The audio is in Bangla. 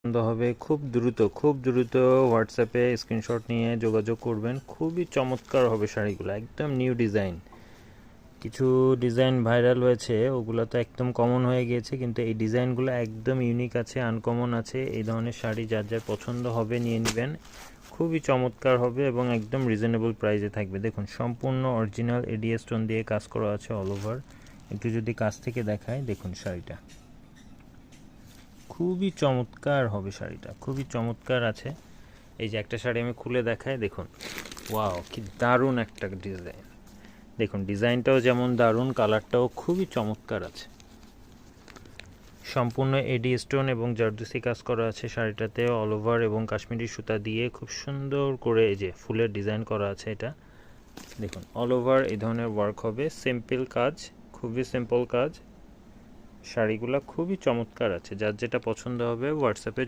হবে খুব দ্রুত হোয়াটসঅ্যাপে স্ক্রিনশট নিয়ে যোগাযোগ করবেন। খুবই চমৎকার হবে শাড়িগুলো, একদম নিউ ডিজাইন। কিছু ডিজাইন ভাইরাল হয়েছে, ওগুলো তো একদম কমন হয়ে গিয়েছে, কিন্তু এই ডিজাইনগুলো একদম ইউনিক আছে, আনকমন আছে। এই ধরনের শাড়ি যার যার পছন্দ হবে নিয়ে নেবেন, খুবই চমৎকার হবে এবং একদম রিজনেবল প্রাইসে থাকবে। দেখুন সম্পূর্ণ অরিজিনাল এডিএস স্টোন দিয়ে কাজ করা আছে অল ওভার। একটু যদি কাছ থেকে দেখায়, দেখুন শাড়িটা খুবই চমৎকার হবে, শাড়িটা খুবই চমৎকার আছে। এই যে একটা শাড়ি আমি খুলে দেখাই, দেখুন ওয়াও কি দারুণ একটা ডিজাইন। দেখুন ডিজাইনটাও যেমন দারুণ, কালারটাও খুবই চমৎকার আছে। সম্পূর্ণ এডি স্টোন এবং জারদুসি কাজ করা আছে শাড়িটাতে অল ওভার, এবং কাশ্মীরি সুতা দিয়ে খুব সুন্দর করে এই যে ফুলের ডিজাইন করা আছে। এটা দেখুন অল ওভার এই ধরনের ওয়ার্ক হবে, সিম্পল কাজ, খুবই সিম্পল কাজ। শাড়িগুলো খুবই চমৎকার আছে, যার যেটা পছন্দ হবে হোয়াটসঅ্যাপে